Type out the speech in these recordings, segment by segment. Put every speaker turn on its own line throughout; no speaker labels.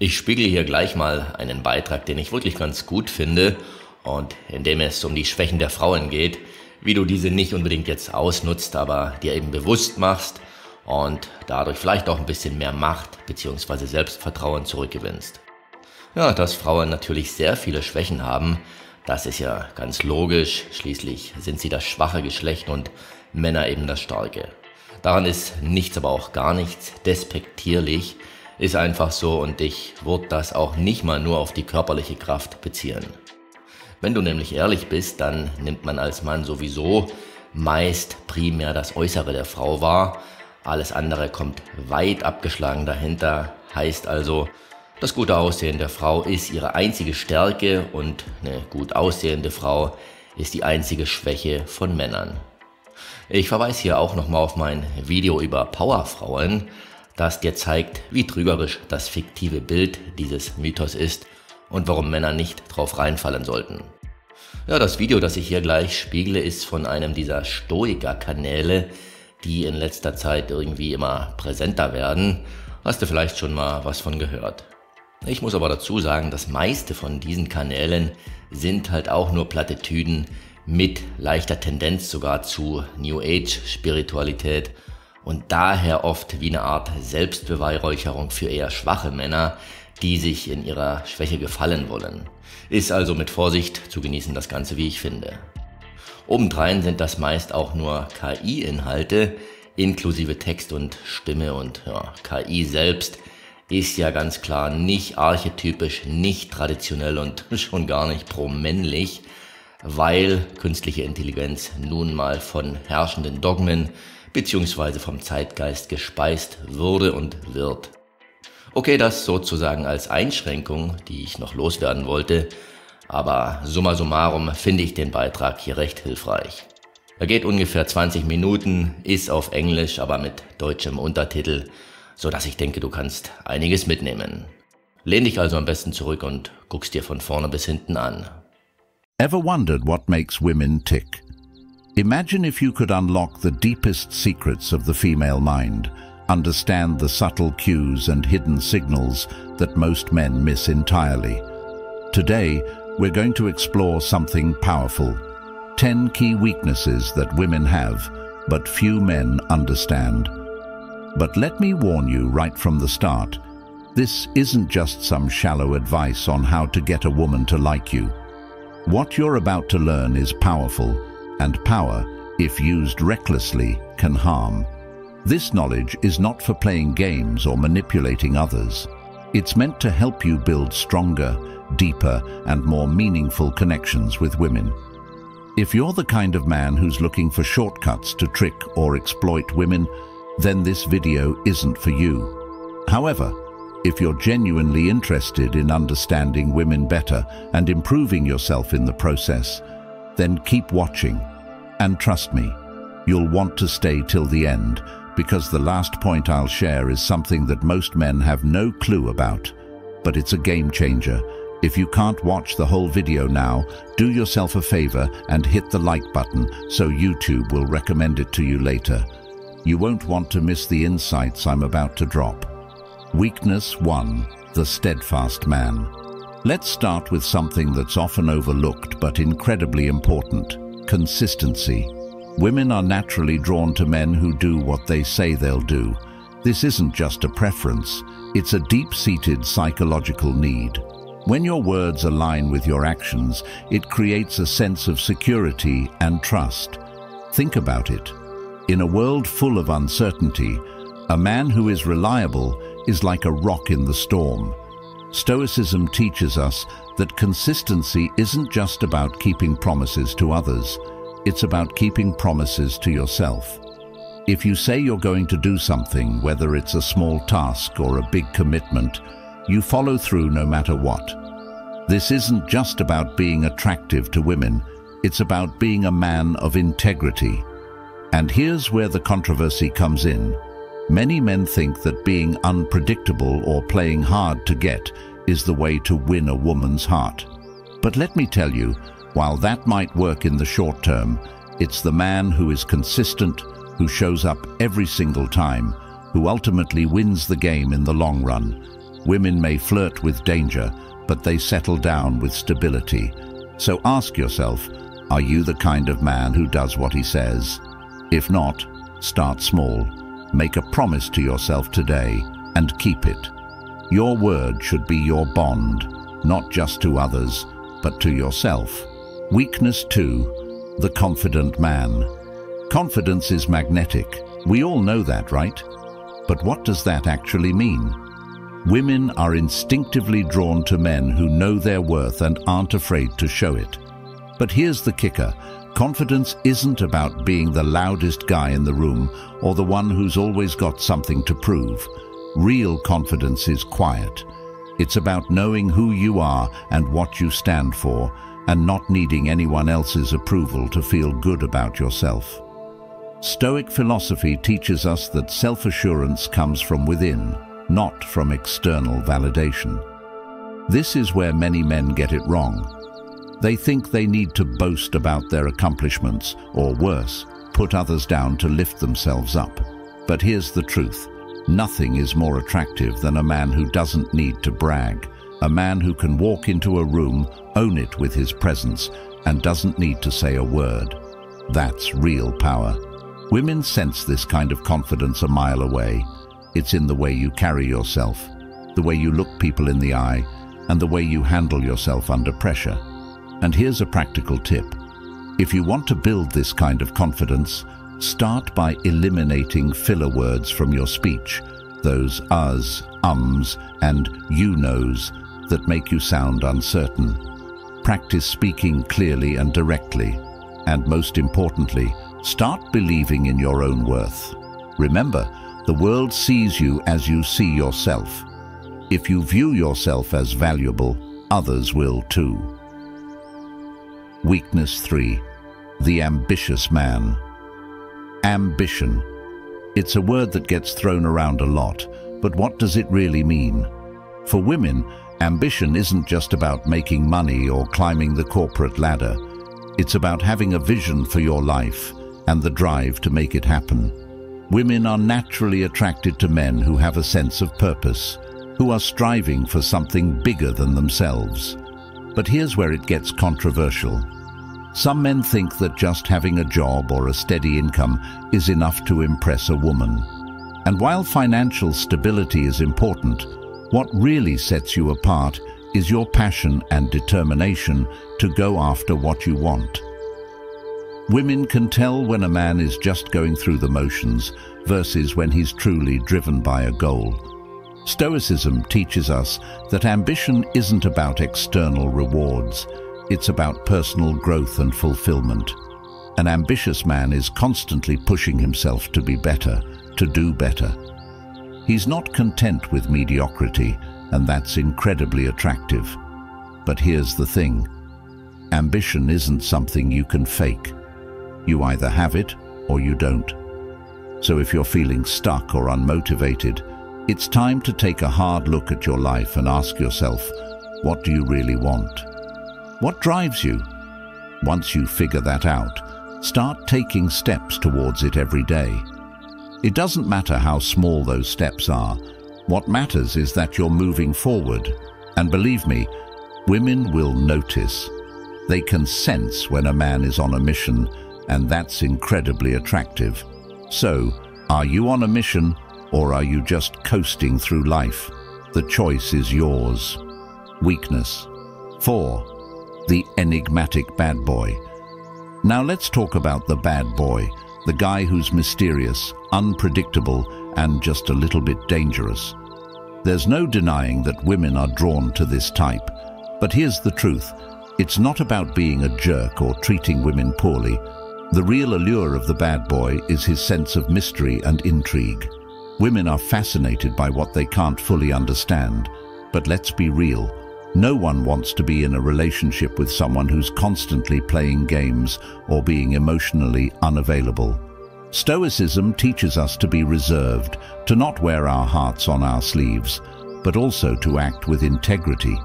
Ich spiegele hier gleich mal einen Beitrag, den ich wirklich ganz gut finde und in dem es um die Schwächen der Frauen geht, wie du diese nicht unbedingt jetzt ausnutzt, aber dir eben bewusst machst und dadurch vielleicht auch ein bisschen mehr Macht bzw. Selbstvertrauen zurückgewinnst. Ja, dass Frauen natürlich sehr viele Schwächen haben, das ist ja ganz logisch, schließlich sind sie das schwache Geschlecht und Männer eben das starke. Daran ist nichts, aber auch gar nichts despektierlich, ist einfach so und ich würde das auch nicht mal nur auf die körperliche Kraft beziehen. Wenn du nämlich ehrlich bist, dann nimmt man als Mann sowieso meist primär das Äußere der Frau wahr, alles andere kommt weit abgeschlagen dahinter, heißt also, das gute Aussehen der Frau ist ihre einzige Stärke und eine gut aussehende Frau ist die einzige Schwäche von Männern. Ich verweise hier auch nochmal auf mein Video über Powerfrauen, das dir zeigt, wie trügerisch das fiktive Bild dieses Mythos ist und warum Männer nicht drauf reinfallen sollten. Ja, das Video, das ich hier gleich spiegle, ist von einem dieser Stoiker-Kanäle, die in letzter Zeit irgendwie immer präsenter werden. Hast du vielleicht schon mal was von gehört? Ich muss aber dazu sagen, das meiste von diesen Kanälen sind halt auch nur Plattitüden mit leichter Tendenz sogar zu New Age Spiritualität und daher oft wie eine Art Selbstbeweihräucherung für eher schwache Männer, die sich in ihrer Schwäche gefallen wollen. Ist also mit Vorsicht zu genießen, das Ganze, wie ich finde. Obendrein sind das meist auch nur KI-Inhalte, inklusive Text und Stimme und ja, KI selbst ist ja ganz klar nicht archetypisch, nicht traditionell und schon gar nicht pro-männlich, weil künstliche Intelligenz nun mal von herrschenden Dogmen bzw. vom Zeitgeist gespeist wurde und wird. Okay, das sozusagen als Einschränkung, die ich noch loswerden wollte, aber summa summarum finde ich den Beitrag hier recht hilfreich. Er geht ungefähr 20 Minuten, ist auf Englisch, aber mit deutschem Untertitel, so dass ich denke, du kannst einiges mitnehmen. Lehn dich also am besten zurück und guck's dir von vorne bis hinten an.
Ever wondered what makes women tick? Imagine if you could unlock the deepest secrets of the female mind, understand the subtle cues and hidden signals that most men miss entirely. Today, we're going to explore something powerful. 10 key weaknesses that women have, but few men understand. But let me warn you right from the start, this isn't just some shallow advice on how to get a woman to like you. What you're about to learn is powerful, and power, if used recklessly, can harm. This knowledge is not for playing games or manipulating others. It's meant to help you build stronger, deeper, and more meaningful connections with women. If you're the kind of man who's looking for shortcuts to trick or exploit women, then this video isn't for you. However, if you're genuinely interested in understanding women better and improving yourself in the process, then keep watching. And trust me, you'll want to stay till the end, because the last point I'll share is something that most men have no clue about. But it's a game changer. If you can't watch the whole video now, do yourself a favor and hit the like button so YouTube will recommend it to you later. You won't want to miss the insights I'm about to drop. Weakness 1. The steadfast man. Let's start with something that's often overlooked but incredibly important: consistency. Women are naturally drawn to men who do what they say they'll do. This isn't just a preference, it's a deep-seated psychological need. When your words align with your actions, it creates a sense of security and trust. Think about it. In a world full of uncertainty, a man who is reliable is like a rock in the storm. Stoicism teaches us that consistency isn't just about keeping promises to others, it's about keeping promises to yourself. If you say you're going to do something, whether it's a small task or a big commitment, you follow through no matter what. This isn't just about being attractive to women, it's about being a man of integrity. And here's where the controversy comes in. Many men think that being unpredictable or playing hard to get is the way to win a woman's heart. But let me tell you, while that might work in the short term, it's the man who is consistent, who shows up every single time, who ultimately wins the game in the long run. Women may flirt with danger, but they settle down with stability. So ask yourself, are you the kind of man who does what he says? If not, start small. Make a promise to yourself today and keep it. Your word should be your bond, not just to others, but to yourself. Weakness 2, the confident man. Confidence is magnetic. We all know that, right? But what does that actually mean? Women are instinctively drawn to men who know their worth and aren't afraid to show it. But here's the kicker. Confidence isn't about being the loudest guy in the room or the one who's always got something to prove. Real confidence is quiet. It's about knowing who you are and what you stand for, and not needing anyone else's approval to feel good about yourself. Stoic philosophy teaches us that self-assurance comes from within, not from external validation. This is where many men get it wrong. They think they need to boast about their accomplishments, or worse, put others down to lift themselves up. But here's the truth. Nothing is more attractive than a man who doesn't need to brag, a man who can walk into a room, own it with his presence, and doesn't need to say a word. That's real power. Women sense this kind of confidence a mile away. It's in the way you carry yourself, the way you look people in the eye, and the way you handle yourself under pressure. And here's a practical tip. If you want to build this kind of confidence, start by eliminating filler words from your speech, those uhs, ums, and you knows that make you sound uncertain. Practice speaking clearly and directly, and most importantly, start believing in your own worth. Remember, the world sees you as you see yourself. If you view yourself as valuable, others will too. Weakness 3, the ambitious man. Ambition. It's a word that gets thrown around a lot, but what does it really mean? For women, ambition isn't just about making money or climbing the corporate ladder. It's about having a vision for your life and the drive to make it happen. Women are naturally attracted to men who have a sense of purpose, who are striving for something bigger than themselves. But here's where it gets controversial. Some men think that just having a job or a steady income is enough to impress a woman. And while financial stability is important, what really sets you apart is your passion and determination to go after what you want. Women can tell when a man is just going through the motions versus when he's truly driven by a goal. Stoicism teaches us that ambition isn't about external rewards. It's about personal growth and fulfillment. An ambitious man is constantly pushing himself to be better, to do better. He's not content with mediocrity, and that's incredibly attractive. But here's the thing. Ambition isn't something you can fake. You either have it or you don't. So if you're feeling stuck or unmotivated, it's time to take a hard look at your life and ask yourself, what do you really want? What drives you? Once you figure that out, start taking steps towards it every day. It doesn't matter how small those steps are. What matters is that you're moving forward. And believe me, women will notice. They can sense when a man is on a mission, and that's incredibly attractive. So, are you on a mission, or are you just coasting through life? The choice is yours. Weakness 4. The enigmatic bad boy. Now let's talk about the bad boy, the guy who's mysterious, unpredictable, and just a little bit dangerous. There's no denying that women are drawn to this type. But here's the truth. It's not about being a jerk or treating women poorly. The real allure of the bad boy is his sense of mystery and intrigue. Women are fascinated by what they can't fully understand. But let's be real. No one wants to be in a relationship with someone who's constantly playing games or being emotionally unavailable. Stoicism teaches us to be reserved, to not wear our hearts on our sleeves, but also to act with integrity.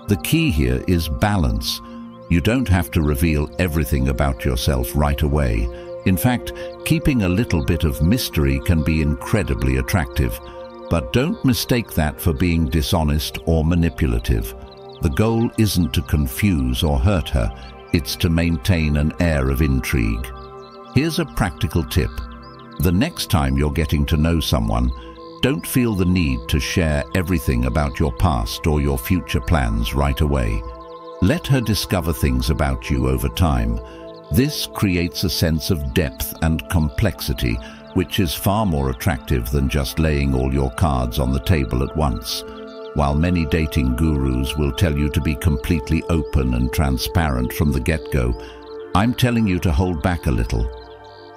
The key here is balance. You don't have to reveal everything about yourself right away. In fact, keeping a little bit of mystery can be incredibly attractive. But don't mistake that for being dishonest or manipulative. The goal isn't to confuse or hurt her, it's to maintain an air of intrigue. Here's a practical tip. The next time you're getting to know someone, don't feel the need to share everything about your past or your future plans right away. Let her discover things about you over time. This creates a sense of depth and complexity, which is far more attractive than just laying all your cards on the table at once. While many dating gurus will tell you to be completely open and transparent from the get-go, I'm telling you to hold back a little.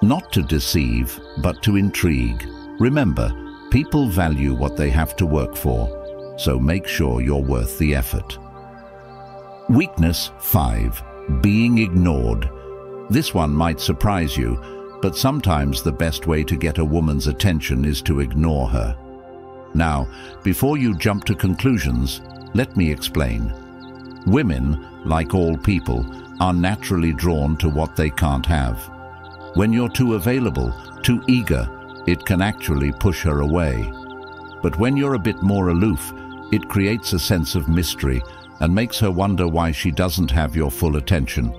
Not to deceive, but to intrigue. Remember, people value what they have to work for, so make sure you're worth the effort. Weakness 5. Being ignored. This one might surprise you, but sometimes the best way to get a woman's attention is to ignore her. Now, before you jump to conclusions, let me explain. Women, like all people, are naturally drawn to what they can't have. When you're too available, too eager, it can actually push her away. But when you're a bit more aloof, it creates a sense of mystery and makes her wonder why she doesn't have your full attention.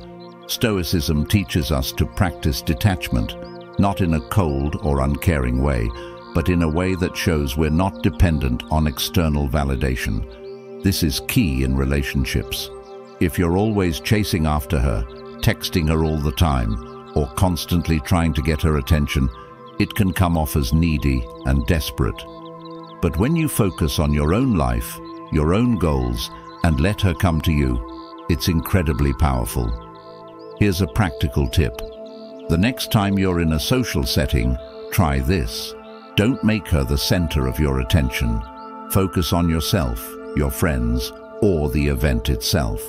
Stoicism teaches us to practice detachment, not in a cold or uncaring way, but in a way that shows we're not dependent on external validation. This is key in relationships. If you're always chasing after her, texting her all the time, or constantly trying to get her attention, it can come off as needy and desperate. But when you focus on your own life, your own goals, and let her come to you, it's incredibly powerful. Here's a practical tip. The next time you're in a social setting, try this. Don't make her the center of your attention. Focus on yourself, your friends, or the event itself.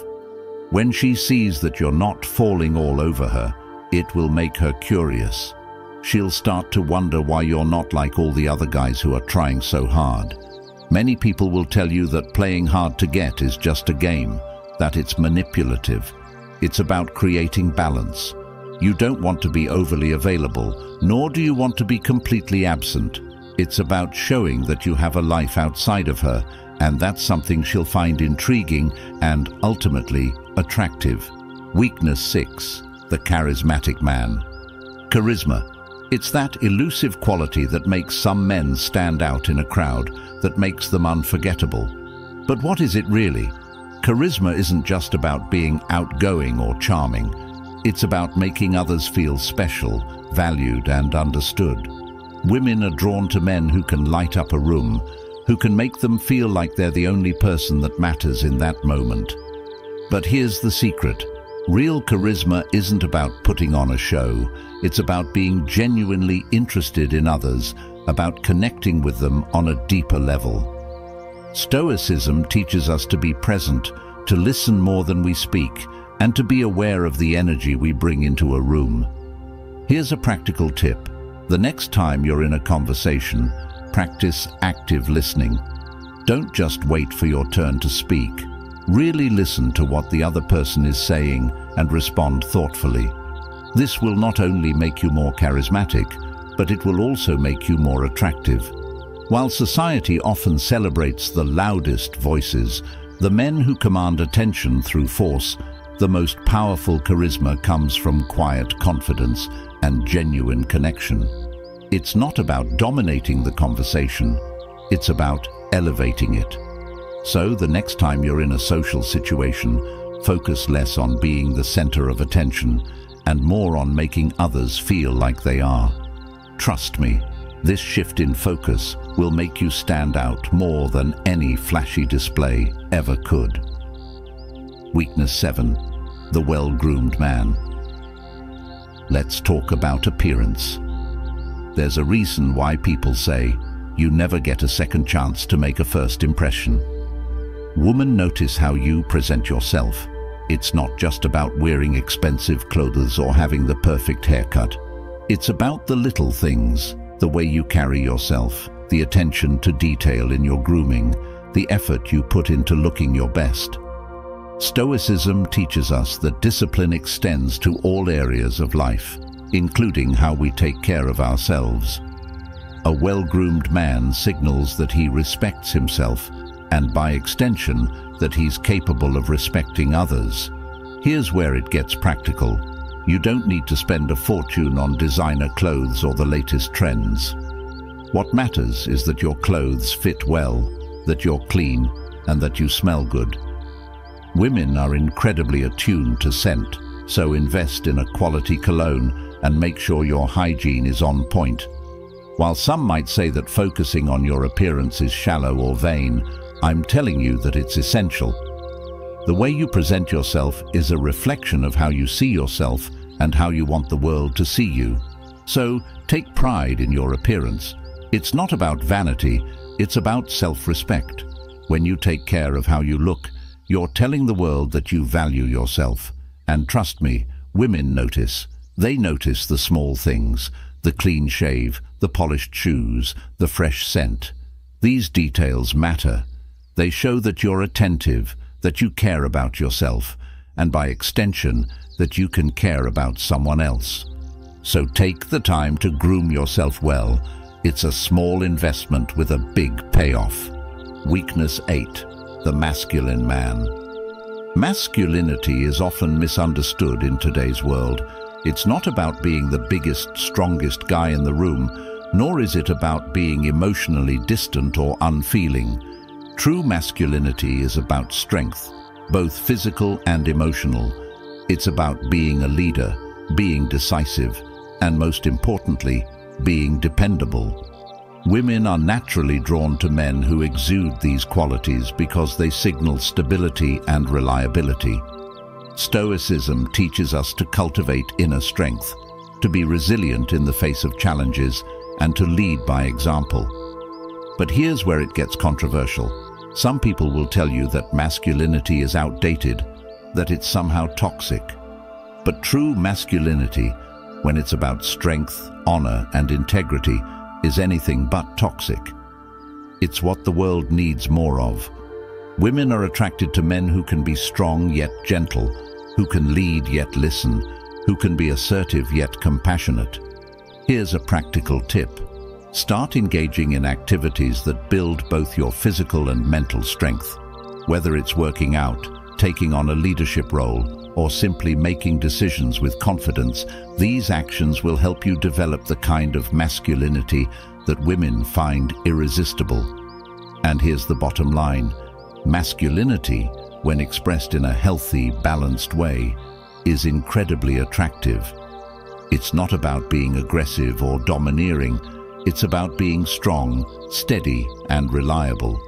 When she sees that you're not falling all over her, it will make her curious. She'll start to wonder why you're not like all the other guys who are trying so hard. Many people will tell you that playing hard to get is just a game, that it's manipulative. It's about creating balance. You don't want to be overly available, nor do you want to be completely absent. It's about showing that you have a life outside of her, and that's something she'll find intriguing and, ultimately, attractive. Weakness 6. The charismatic man. Charisma. It's that elusive quality that makes some men stand out in a crowd, that makes them unforgettable. But what is it really? Charisma isn't just about being outgoing or charming. It's about making others feel special, valued, and understood. Women are drawn to men who can light up a room, who can make them feel like they're the only person that matters in that moment. But here's the secret. Real charisma isn't about putting on a show. It's about being genuinely interested in others, about connecting with them on a deeper level. Stoicism teaches us to be present, to listen more than we speak, and to be aware of the energy we bring into a room. Here's a practical tip. The next time you're in a conversation, practice active listening. Don't just wait for your turn to speak. Really listen to what the other person is saying and respond thoughtfully. This will not only make you more charismatic, but it will also make you more attractive. While society often celebrates the loudest voices, the men who command attention through force, the most powerful charisma comes from quiet confidence and genuine connection. It's not about dominating the conversation, it's about elevating it. So the next time you're in a social situation, focus less on being the center of attention and more on making others feel like they are. Trust me, this shift in focus will make you stand out more than any flashy display ever could. Weakness 7. The well-groomed man. Let's talk about appearance. There's a reason why people say you never get a second chance to make a first impression. Women notice how you present yourself. It's not just about wearing expensive clothes or having the perfect haircut. It's about the little things, the way you carry yourself, the attention to detail in your grooming, the effort you put into looking your best. Stoicism teaches us that discipline extends to all areas of life, including how we take care of ourselves. A well-groomed man signals that he respects himself, and by extension, that he's capable of respecting others. Here's where it gets practical. You don't need to spend a fortune on designer clothes or the latest trends. What matters is that your clothes fit well, that you're clean, and that you smell good. Women are incredibly attuned to scent, so invest in a quality cologne and make sure your hygiene is on point. While some might say that focusing on your appearance is shallow or vain, I'm telling you that it's essential. The way you present yourself is a reflection of how you see yourself and how you want the world to see you. So, take pride in your appearance. It's not about vanity, it's about self-respect. When you take care of how you look, you're telling the world that you value yourself. And trust me, women notice. They notice the small things, the clean shave, the polished shoes, the fresh scent. These details matter. They show that you're attentive, that you care about yourself, and by extension, that you can care about someone else. So take the time to groom yourself well. It's a small investment with a big payoff. Weakness 8. The masculine man. Masculinity is often misunderstood in today's world. It's not about being the biggest, strongest guy in the room, nor is it about being emotionally distant or unfeeling. True masculinity is about strength, both physical and emotional. It's about being a leader, being decisive, and most importantly, being dependable. Women are naturally drawn to men who exude these qualities because they signal stability and reliability. Stoicism teaches us to cultivate inner strength, to be resilient in the face of challenges, and to lead by example. But here's where it gets controversial. Some people will tell you that masculinity is outdated, that it's somehow toxic. But true masculinity, when it's about strength, honor, and integrity, is anything but toxic. It's what the world needs more of. Women are attracted to men who can be strong yet gentle, who can lead yet listen, who can be assertive yet compassionate. Here's a practical tip. Start engaging in activities that build both your physical and mental strength. Whether it's working out, taking on a leadership role, or simply making decisions with confidence, these actions will help you develop the kind of masculinity that women find irresistible. And here's the bottom line. Masculinity, when expressed in a healthy, balanced way, is incredibly attractive. It's not about being aggressive or domineering. It's about being strong, steady, and reliable.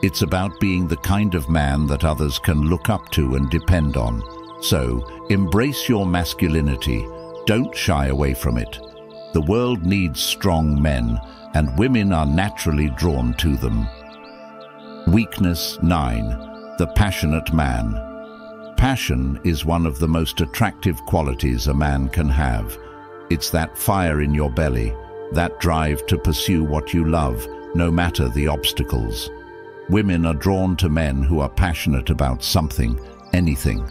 It's about being the kind of man that others can look up to and depend on. So, embrace your masculinity. Don't shy away from it. The world needs strong men, and women are naturally drawn to them. Weakness 9. The passionate man. Passion is one of the most attractive qualities a man can have. It's that fire in your belly, that drive to pursue what you love, no matter the obstacles. Women are drawn to men who are passionate about something, anything.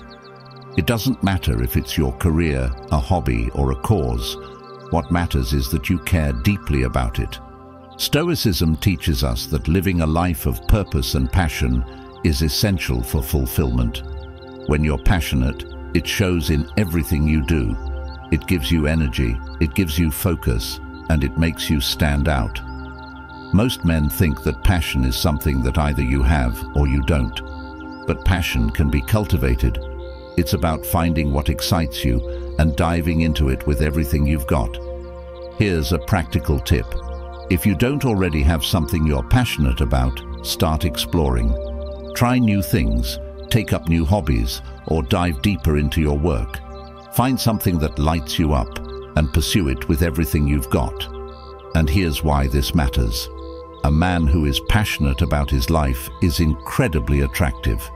It doesn't matter if it's your career, a hobby, or a cause. What matters is that you care deeply about it. Stoicism teaches us that living a life of purpose and passion is essential for fulfillment. When you're passionate, it shows in everything you do. It gives you energy, it gives you focus, and it makes you stand out. Most men think that passion is something that either you have or you don't. But passion can be cultivated. It's about finding what excites you and diving into it with everything you've got. Here's a practical tip. If you don't already have something you're passionate about, start exploring. Try new things, take up new hobbies, or dive deeper into your work. Find something that lights you up and pursue it with everything you've got. And here's why this matters. A man who is passionate about his life is incredibly attractive.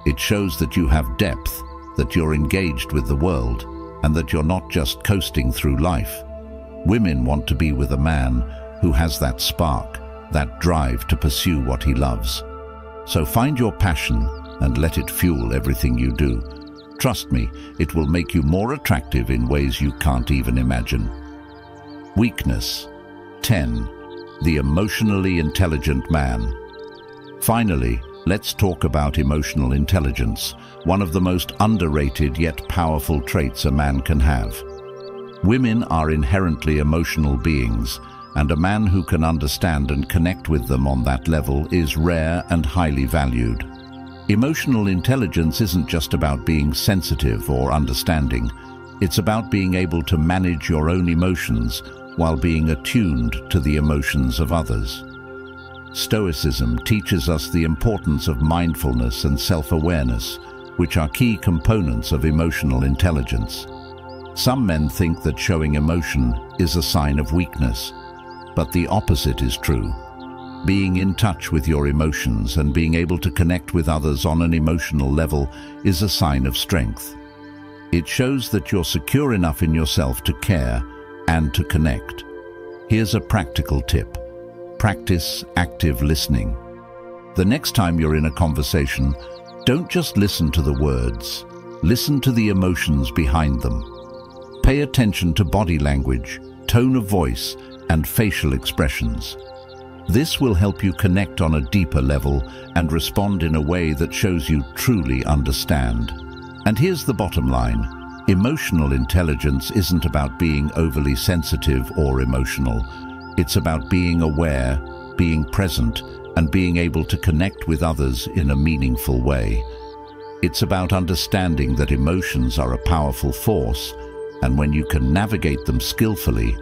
It shows that you have depth, that you're engaged with the world, and that you're not just coasting through life. Women want to be with a man who has that spark, that drive to pursue what he loves. So find your passion and let it fuel everything you do. Trust me, it will make you more attractive in ways you can't even imagine. Weakness 10. the emotionally intelligent man. Finally, let's talk about emotional intelligence, one of the most underrated yet powerful traits a man can have. Women are inherently emotional beings, and a man who can understand and connect with them on that level is rare and highly valued. Emotional intelligence isn't just about being sensitive or understanding. It's about being able to manage your own emotions while being attuned to the emotions of others. Stoicism teaches us the importance of mindfulness and self-awareness, which are key components of emotional intelligence. Some men think that showing emotion is a sign of weakness, but the opposite is true. Being in touch with your emotions and being able to connect with others on an emotional level is a sign of strength. It shows that you're secure enough in yourself to care and to connect. Here's a practical tip. Practice active listening. The next time you're in a conversation, don't just listen to the words. Listen to the emotions behind them. Pay attention to body language, tone of voice, and facial expressions. This will help you connect on a deeper level and respond in a way that shows you truly understand. And here's the bottom line. Emotional intelligence isn't about being overly sensitive or emotional. It's about being aware, being present, and being able to connect with others in a meaningful way. It's about understanding that emotions are a powerful force, and when you can navigate them skillfully,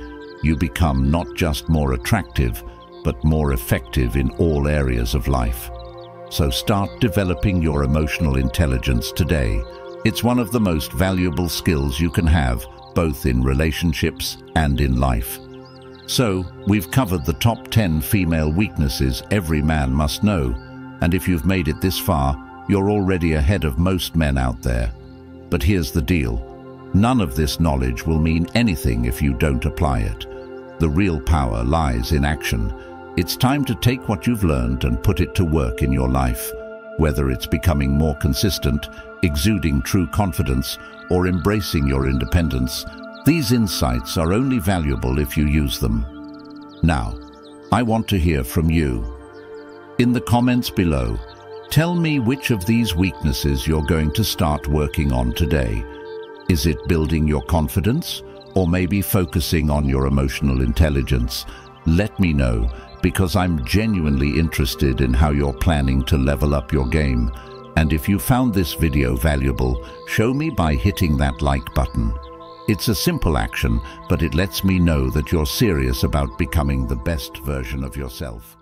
you become not just more attractive, but more effective in all areas of life. So start developing your emotional intelligence today. It's one of the most valuable skills you can have, both in relationships and in life. So, we've covered the top 10 female weaknesses every man must know, and if you've made it this far, you're already ahead of most men out there. But here's the deal. None of this knowledge will mean anything if you don't apply it. The real power lies in action. It's time to take what you've learned and put it to work in your life. Whether it's becoming more consistent, exuding true confidence, or embracing your independence, these insights are only valuable if you use them. Now, I want to hear from you. In the comments below, tell me which of these weaknesses you're going to start working on today. Is it building your confidence, or maybe focusing on your emotional intelligence? Let me know, because I'm genuinely interested in how you're planning to level up your game. And if you found this video valuable, show me by hitting that like button. It's a simple action, but it lets me know that you're serious about becoming the best version of yourself.